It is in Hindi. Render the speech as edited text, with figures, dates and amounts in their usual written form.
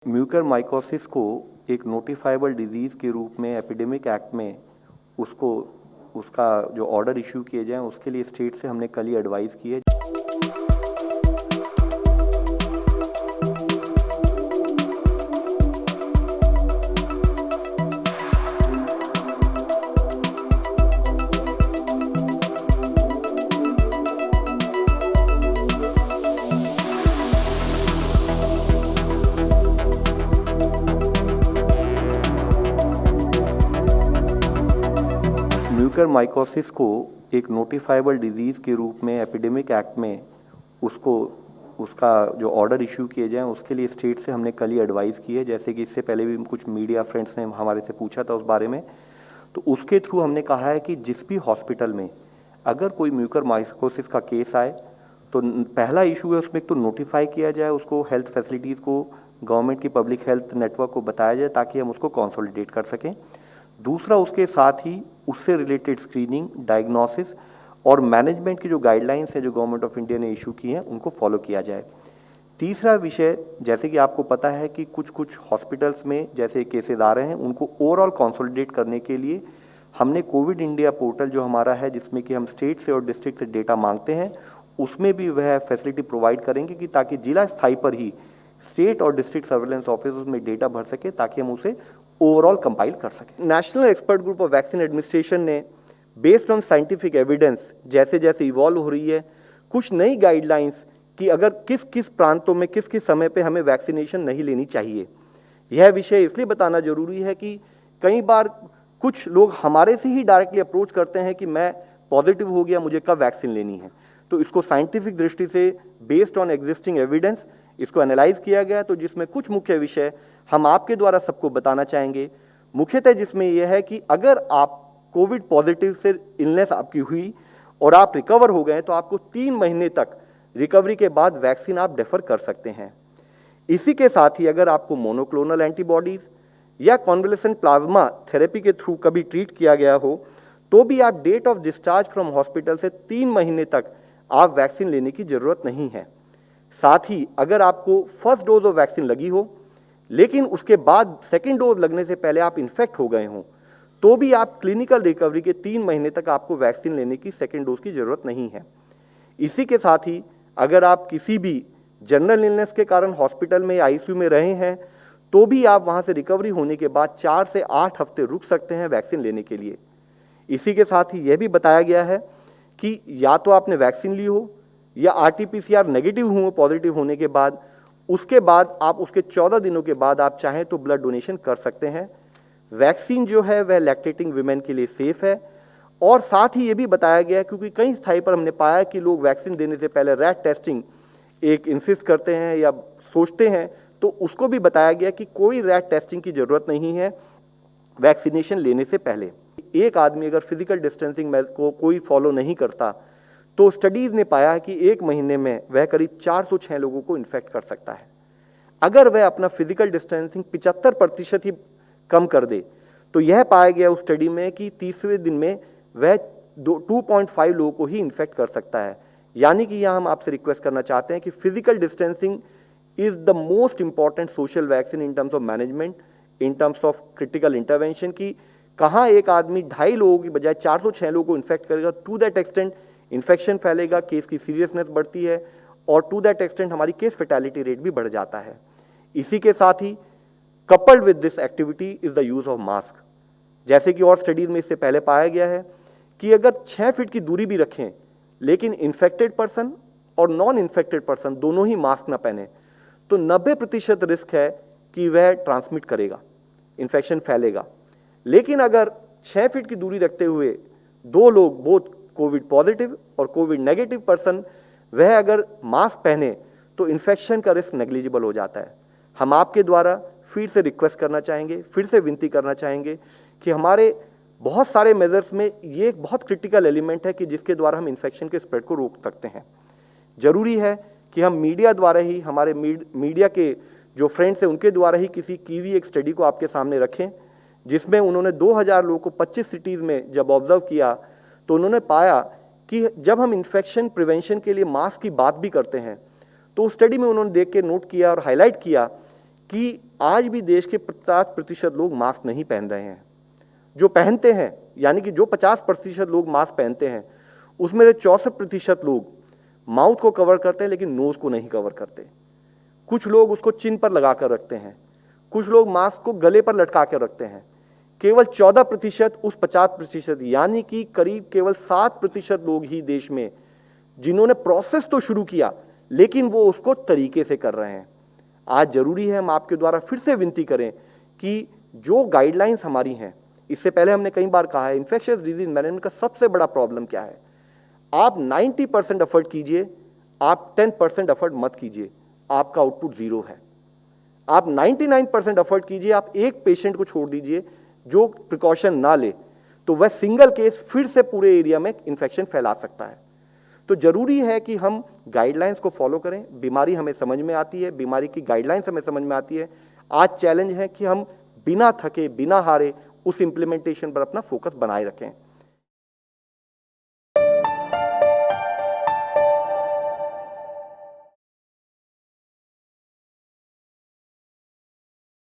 म्यूकरमाइकोसिस को एक नोटिफाइबल डिजीज़ के रूप में एपिडेमिक एक्ट में उसको उसका जो ऑर्डर इशू किए जाएं उसके लिए स्टेट से हमने कल ही एडवाइस की है। म्यूकरमाइकोसिस को एक नोटिफाइबल डिजीज़ के रूप में एपिडेमिक एक्ट में उसको उसका जो ऑर्डर इशू किए जाएं उसके लिए स्टेट से हमने कल ही एडवाइस की है। जैसे कि इससे पहले भी कुछ मीडिया फ्रेंड्स ने हमारे से पूछा था उस बारे में, तो उसके थ्रू हमने कहा है कि जिस भी हॉस्पिटल में अगर कोई म्यूकरमाइकोसिस का केस आए तो पहला इशू है उसमें तो नोटिफाई किया जाए, उसको हेल्थ फैसिलिटीज़ को, गवर्नमेंट की पब्लिक हेल्थ नेटवर्क को बताया जाए ताकि हम उसको कंसोलिडेट कर सकें। दूसरा, उसके साथ ही उससे रिलेटेड स्क्रीनिंग, डायग्नोसिस और मैनेजमेंट की जो गाइडलाइंस है जो गवर्नमेंट ऑफ इंडिया ने इशू की हैं उनको फॉलो किया जाए। तीसरा विषय, जैसे कि आपको पता है कि कुछ हॉस्पिटल्स में जैसे केसेस आ रहे हैं उनको ओवरऑल कंसोलिडेट करने के लिए हमने कोविड इंडिया पोर्टल जो हमारा है जिसमें कि हम स्टेट से और डिस्ट्रिक्ट से डेटा मांगते हैं उसमें भी वह फैसिलिटी प्रोवाइड करेंगे कि ताकि जिला स्थाई पर ही स्टेट और डिस्ट्रिक्ट सर्वेलेंस ऑफिस में डेटा भर सके ताकि हम उसे ओवरऑल कंपाइल कर सकें। National expert group of vaccine administration ने बेस्ड ऑन साइंटिफिक एविडेंस जैसे जैसे इवॉल्व हो रही है कुछ नई गाइडलाइंस कि अगर किस किस प्रांतों में किस किस समय पे हमें वैक्सीनेशन नहीं लेनी चाहिए। यह विषय इसलिए बताना जरूरी है कि कई बार कुछ लोग हमारे से ही डायरेक्टली अप्रोच करते हैं कि मैं पॉजिटिव हो गया, मुझे कब वैक्सीन लेनी है। तो इसको साइंटिफिक दृष्टि से बेस्ड ऑन एग्जिस्टिंग एविडेंस इसको एनालाइज किया गया, तो जिसमें कुछ मुख्य विषय हम आपके द्वारा सबको बताना चाहेंगे। मुख्यतः जिसमें यह है कि अगर आप कोविड पॉजिटिव से इलनेस आपकी हुई और आप रिकवर हो गए तो आपको 3 महीने तक रिकवरी के बाद वैक्सीन आप डेफर कर सकते हैं। इसी के साथ ही अगर आपको मोनोक्लोनल एंटीबॉडीज या कॉन्वलेसेंट प्लाज्मा थेरेपी के थ्रू कभी ट्रीट किया गया हो तो भी आप date of discharge from hospital से 3 महीने तक आप वैक्सीन लेने की जरूरत नहीं है। साथ ही अगर आपको फर्स्ट डोज ऑफ वैक्सीन लगी हो लेकिन उसके बाद सेकेंड डोज लगने से पहले आप इन्फेक्ट हो गए हों तो भी आप क्लिनिकल रिकवरी के 3 महीने तक आपको वैक्सीन लेने की सेकेंड डोज की जरूरत नहीं है। इसी के साथ ही अगर आप किसी भी जनरल इलनेस के कारण हॉस्पिटल में या आईसीयू में रहे हैं तो भी आप वहां से रिकवरी होने के बाद 4 से 8 हफ्ते रुक सकते हैं वैक्सीन लेने के लिए। इसी के साथ ही यह भी बताया गया है कि या तो आपने वैक्सीन ली हो या आरटीपीसीआर नेगेटिव हुए पॉजिटिव होने के बाद, उसके बाद आप उसके 14 दिनों के बाद आप चाहें तो ब्लड डोनेशन कर सकते हैं। वैक्सीन जो है वह लैक्टेटिंग वीमेन के लिए सेफ है। और साथ ही ये भी बताया गया है क्योंकि कई स्थाई पर हमने पाया कि लोग वैक्सीन देने से पहले रैट टेस्टिंग एक इंसिस्ट करते हैं या सोचते हैं, तो उसको भी बताया गया कि कोई रैट टेस्टिंग की जरूरत नहीं है वैक्सीनेशन लेने से पहले। एक आदमी अगर फिजिकल डिस्टेंसिंग को कोई फॉलो नहीं करता तो स्टडीज ने पाया है कि 1 महीने में वह करीब 406 लोगों को इन्फेक्ट कर सकता है। अगर वह अपना फिजिकल डिस्टेंसिंग 75% ही कम कर दे तो यह पाया गया उस स्टडी में कि 30वें दिन में वह 2.5 लोगों को ही इन्फेक्ट कर सकता है। यानी कि यह हम आपसे रिक्वेस्ट करना चाहते हैं कि physical distancing is the most important social vaccine in terms of management, in terms of critical intervention की कहाँ एक आदमी 2.5 लोगों की बजाय 406 लोगों को इन्फेक्ट करेगा, टू दैट एक्सटेंट इन्फेक्शन फैलेगा, केस की सीरियसनेस बढ़ती है और टू दैट एक्सटेंट हमारी केस फैटेलिटी रेट भी बढ़ जाता है। इसी के साथ ही coupled with this activity is the use of mask. जैसे कि और स्टडीज में इससे पहले पाया गया है कि अगर 6 फीट की दूरी भी रखें लेकिन इन्फेक्टेड पर्सन और नॉन इन्फेक्टेड पर्सन दोनों ही मास्क ना पहने तो 90% रिस्क है कि वह ट्रांसमिट करेगा, इन्फेक्शन फैलेगा। लेकिन अगर 6 फीट की दूरी रखते हुए 2 लोग बोथ कोविड पॉजिटिव और कोविड नेगेटिव पर्सन वह अगर मास्क पहने तो इन्फेक्शन का रिस्क नेग्लिजिबल हो जाता है। हम आपके द्वारा फिर से रिक्वेस्ट करना चाहेंगे, फिर से विनती करना चाहेंगे कि हमारे बहुत सारे मेजर्स में ये एक बहुत क्रिटिकल एलिमेंट है कि जिसके द्वारा हम इन्फेक्शन के स्प्रेड को रोक सकते हैं। जरूरी है कि हम मीडिया द्वारा ही, हमारे मीडिया के जो फ्रेंड्स हैं उनके द्वारा ही किसी की भी एक स्टडी को आपके सामने रखें जिसमें उन्होंने 2000 लोगों को 25 सिटीज़ में जब ऑब्जर्व किया तो उन्होंने पाया कि जब हम इन्फेक्शन प्रिवेंशन के लिए मास्क की बात भी करते हैं तो उस स्टडी में उन्होंने देख के नोट किया और हाईलाइट किया कि आज भी देश के 50% लोग मास्क नहीं पहन रहे हैं। जो पहनते हैं, यानी कि जो 50% लोग मास्क पहनते हैं, उसमें से 64% लोग माउथ को कवर करते हैं लेकिन नोज को नहीं कवर करते। कुछ लोग उसको चिन पर लगा कर रखते हैं, कुछ लोग मास्क को गले पर लटका कर रखते हैं। केवल 14% उस 50%, यानी कि करीब केवल 7% लोग ही देश में जिन्होंने प्रोसेस तो शुरू किया लेकिन वो उसको तरीके से कर रहे हैं। आज जरूरी है हम आपके द्वारा फिर से विनती करें कि जो गाइडलाइंस हमारी हैं, इससे पहले हमने कई बार कहा है, इन्फेक्शियस डिजीज मैनेजमेंट का सबसे बड़ा प्रॉब्लम क्या है? आप 90% एफर्ट कीजिए, आप 10% एफर्ट मत कीजिए, आपका आउटपुट जीरो है। आप 99% एफर्ट कीजिए, आप एक पेशेंट को छोड़ दीजिए जो प्रिकॉशन ना ले, तो वह सिंगल केस फिर से पूरे एरिया में इंफेक्शन फैला सकता है। तो जरूरी है कि हम गाइडलाइंस को फॉलो करें। बीमारी हमें समझ में आती है, बीमारी की गाइडलाइंस हमें समझ में आती है। आज चैलेंज है कि हम बिना थके, बिना हारे उस इंप्लीमेंटेशन पर अपना फोकस बनाए रखें।